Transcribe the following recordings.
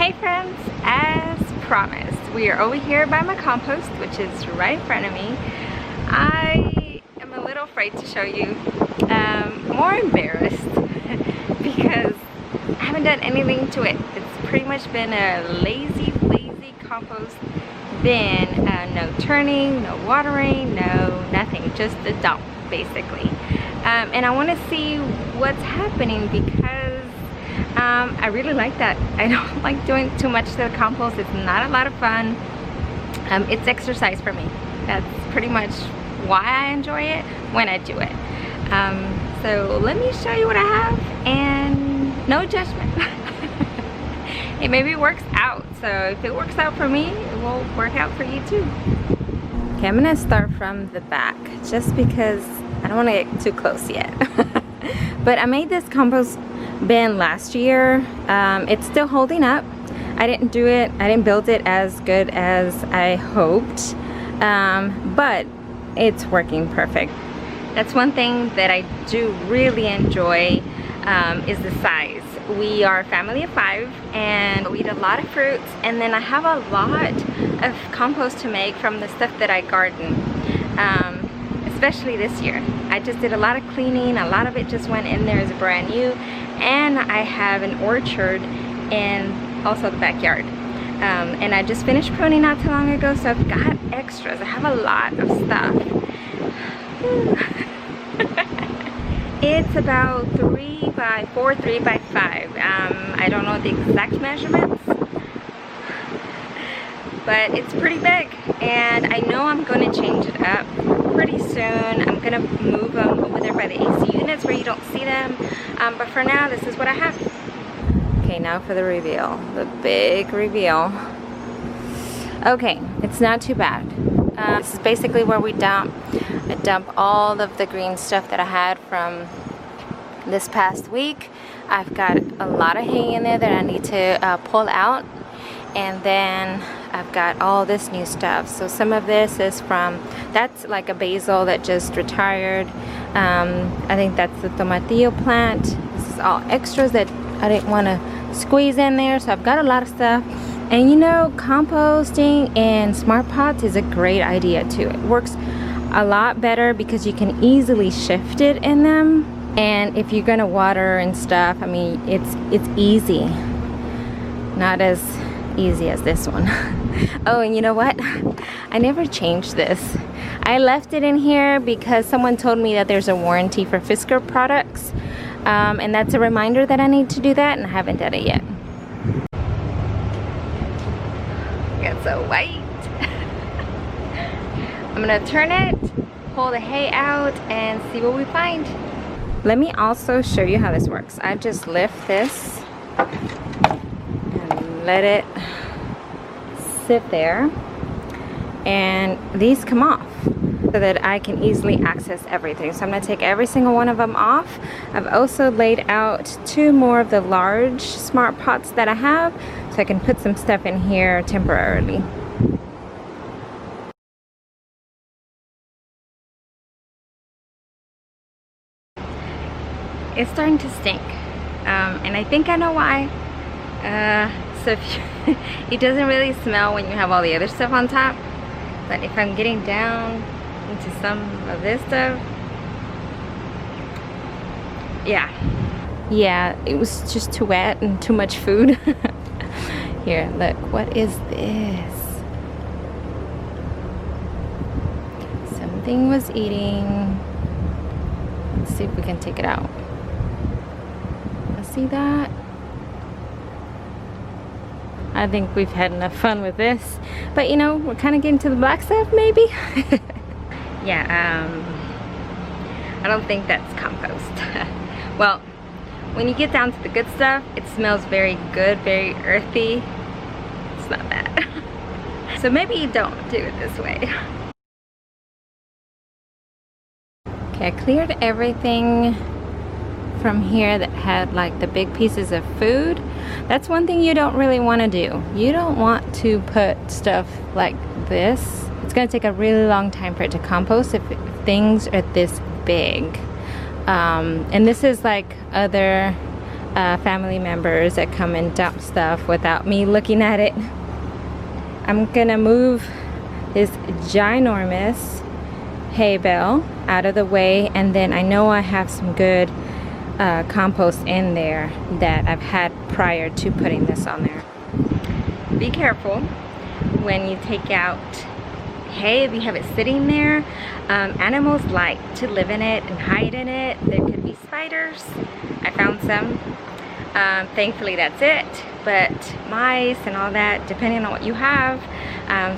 Hey friends, as promised, we are over here by my compost, which is right in front of me. I am a little afraid to show you, more embarrassed because I haven't done anything to it. It's pretty much been a lazy compost bin. No turning, no watering, no nothing, just a dump basically. And I want to see what's happening because I really like that. I don't like doing too much to the compost. It's not a lot of fun. It's exercise for me. That's pretty much why I enjoy it when I do it. So let me show you what I have, and no judgment. It maybe works out. So if it works out for me, it will work out for you too. Okay, I'm gonna start from the back just because I don't want to get too close yet. But I made this compost bin last year. It's still holding up. I didn't build it as good as I hoped, but it's working perfect. That's one thing that I do really enjoy, is the size. We are a family of 5 and we eat a lot of fruits, and then I have a lot of compost to make from the stuff that I garden, especially this year. I just did a lot of cleaning. A lot of it just went in there as brand new, and I have an orchard and also the backyard. And I just finished pruning not too long ago, so I've got extras. I have a lot of stuff. It's about 3 by 4, 3 by 5. I don't know the exact measurements, but it's pretty big, and I know I'm going to change it up pretty soon. I'm going to move them over there by the AC units where you don't see them, but for now this is what I have. Okay, now for the reveal, the big reveal. Okay, it's not too bad. This is basically where I dump all of the green stuff that I had from this past week. I've got a lot of hay in there that I need to pull out, and then I've got all this new stuff. So some of this is that's like a basil that just retired. I think that's the tomatillo plant. This is all extras that I didn't want to squeeze in there, so I've got a lot of stuff. And you know, composting in smart pots is a great idea too. It works a lot better because you can easily shift it in them, and if you're gonna water and stuff, I mean, it's easy. Not as easy as this one. Oh, and you know what? I never changed this. I left it in here because someone told me that there's a warranty for Fisker products, and that's a reminder that I need to do that, and I haven't done it yet. Got so white. I'm gonna turn it, pull the hay out, and see what we find. Let me also show you how this works. I just lift this and let it sit there, and these come off so that I can easily access everything. So I'm gonna take every single one of them off. I've also laid out 2 more of the large smart pots that I have, so I can put some stuff in here temporarily. It's starting to stink, and I think I know why. So if it doesn't really smell when you have all the other stuff on top, but if I'm getting down into some of this stuff, yeah, it was just too wet and too much food. Here, look, what is this? Something was eating. Let's see if we can take it out. See that? I think we've had enough fun with this, but you know, we're kind of getting to the black stuff maybe. Yeah, I don't think that's compost. Well, when you get down to the good stuff, it smells very good, very earthy. It's not bad. So maybe you don't do it this way. Okay, I cleared everything from here that had like the big pieces of food. That's one thing you don't really want to do. You don't want to put stuff like this. It's going to take a really long time for it to compost if things are this big. And this is like other family members that come and dump stuff without me looking at it. I'm gonna move this ginormous hay bale out of the way, and then I know I have some good compost in there that I've had prior to putting this on there. Be careful when you take out hay if you have it sitting there. Animals like to live in it and hide in it. There could be spiders. I found some. Thankfully that's it, but mice and all that, depending on what you have.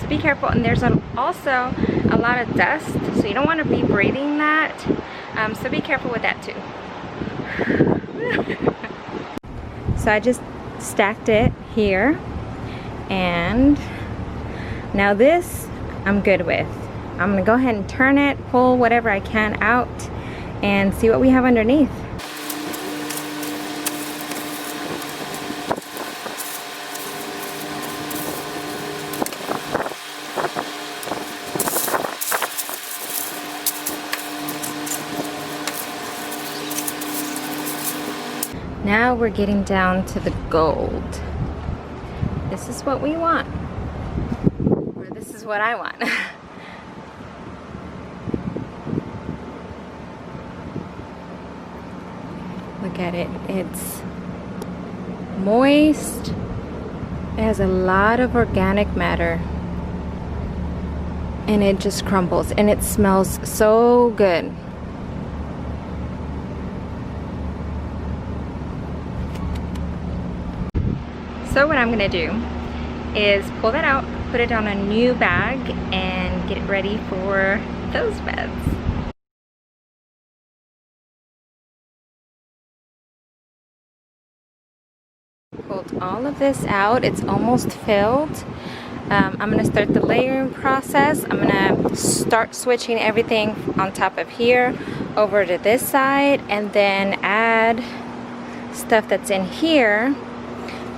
So be careful. And there's also a lot of dust, so you don't want to be breathing that. So be careful with that too. So I just stacked it here, and now this I'm good with. I'm gonna go ahead and turn it, pull whatever I can out, and see what we have underneath. Now we're getting down to the gold. This is what we want. Or this is what I want. Look at it. It's moist. It has a lot of organic matter. And it just crumbles. And it smells so good. So what I'm gonna do is pull that out, put it on a new bag, and get it ready for those beds. Pulled all of this out. It's almost filled. I'm gonna start the layering process. I'm gonna start switching everything on top of here over to this side, and then add stuff that's in here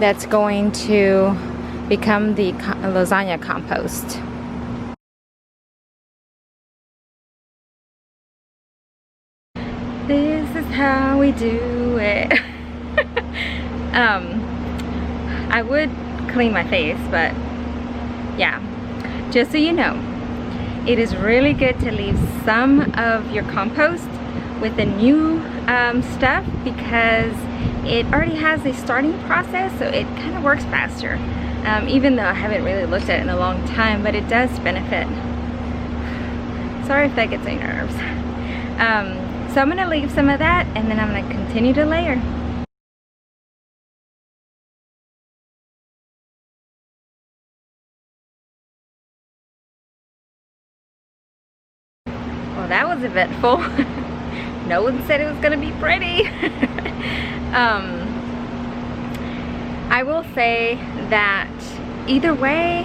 that's going to become the lasagna compost. This is how we do it. I would clean my face, but yeah, just so you know, it is really good to leave some of your compost with the new stuff, because it already has a starting process, so it kind of works faster. Even though I haven't really looked at it in a long time, but it does benefit. Sorry if that gets on your nerves. So I'm gonna leave some of that, and then I'm gonna continue to layer. Well, that was eventful. No one said it was gonna be pretty. I will say that either way,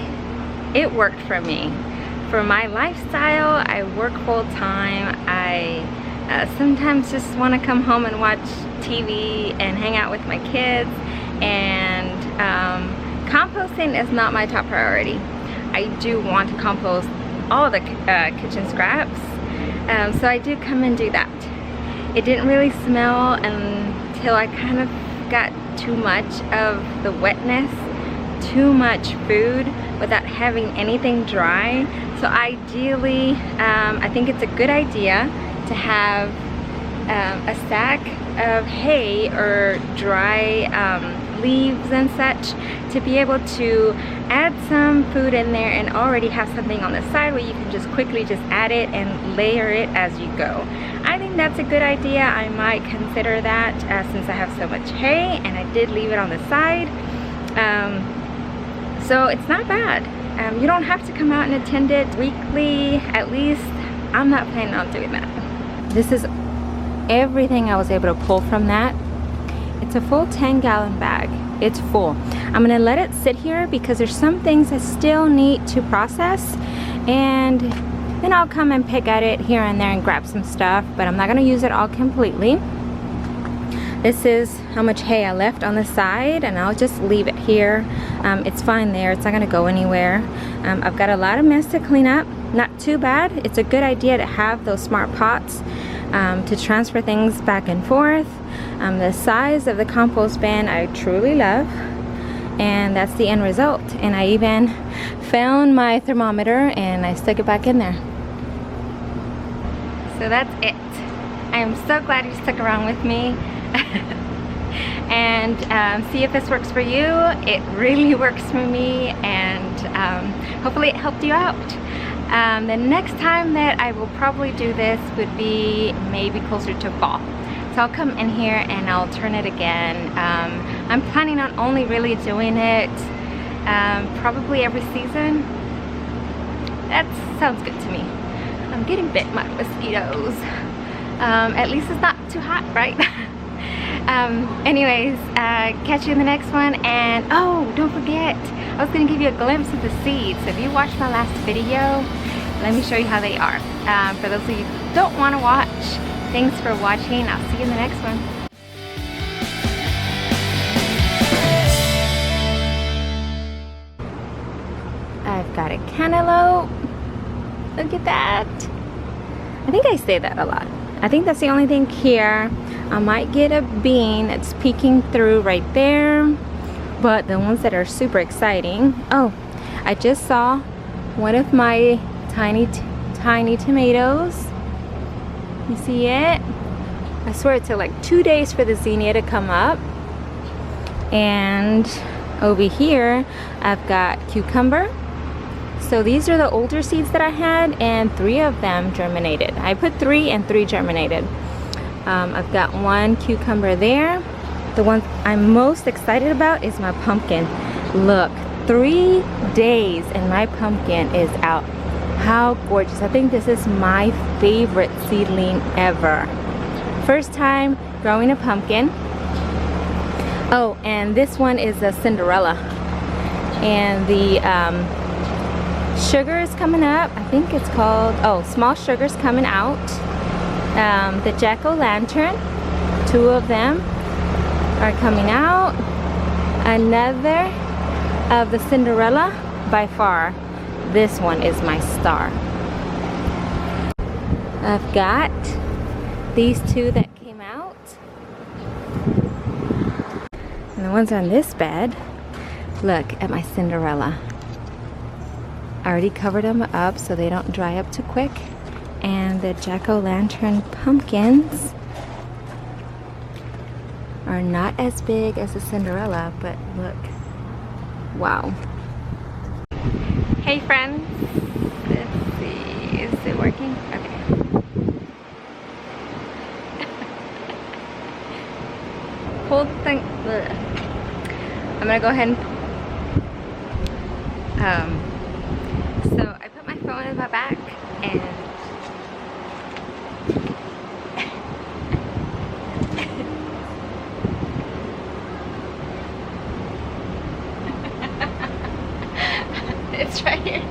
it worked for me. For my lifestyle, I work full time. I sometimes just want to come home and watch TV and hang out with my kids, and composting is not my top priority. I do want to compost all the kitchen scraps, so I do come and do that. It didn't really smell until I kind of got too much of the wetness, too much food without having anything dry. So ideally, I think it's a good idea to have a stack of hay or dry leaves and such, to be able to add some food in there and already have something on the side where you can just quickly just add it and layer it as you go. I think that's a good idea. I might consider that since I have so much hay, and I did leave it on the side. So it's not bad. You don't have to come out and attend it weekly, at least. I'm not planning on doing that. This is everything I was able to pull from that. It's a full 10-gallon bag. It's full. I'm gonna let it sit here because there's some things I still need to process, and then I'll come and pick at it here and there and grab some stuff, but I'm not gonna use it all completely. This is how much hay I left on the side, and I'll just leave it here. It's fine there, it's not gonna go anywhere. I've got a lot of mess to clean up. Not too bad. It's a good idea to have those smart pots to transfer things back and forth. The size of the compost bin I truly love, and that's the end result. And I even found my thermometer and I stuck it back in there. So that's it. I am so glad you stuck around with me. And see if this works for you. It really works for me, and hopefully it helped you out. The next time that I will probably do this would be maybe closer to fall. So I'll come in here and I'll turn it again. I'm planning on only really doing it probably every season. That sounds good to me. I'm getting bit by mosquitoes. At least it's not too hot, right? Anyways, catch you in the next one. And oh, don't forget, I was going to give you a glimpse of the seeds. So if you watched my last video, let me show you how they are. For those of you who don't want to watch, thanks for watching. I'll see you in the next one. I've got a cantaloupe. Look at that. I think I say that a lot. I think that's the only thing here. I might get a bean that's peeking through right there. But the ones that are super exciting. Oh, I just saw one of my tiny tomatoes. You see it? I swear it took like 2 days for the zinnia to come up. And over here, I've got cucumber. So these are the older seeds that I had, and 3 of them germinated. I put 3 and 3 germinated. I've got 1 cucumber there. The one I'm most excited about is my pumpkin. Look, 3 days and my pumpkin is out. How gorgeous. I think this is my favorite seedling ever. First time growing a pumpkin. Oh, and this one is a Cinderella. And the sugar is coming up. I think it's called, oh, small sugar's coming out. The jack-o'-lantern, 2 of them are coming out. Another of the Cinderella. By far, this one is my star. I've got these 2 that came out. And the ones on this bed, look at my Cinderella. I already covered them up so they don't dry up too quick. And the jack-o'-lantern pumpkins are not as big as the Cinderella, but look. Wow. Hey friends. Let's see. Is it working? Okay. Hold the thing. Ugh. I'm gonna go ahead and so I put my phone in my back and it's right here.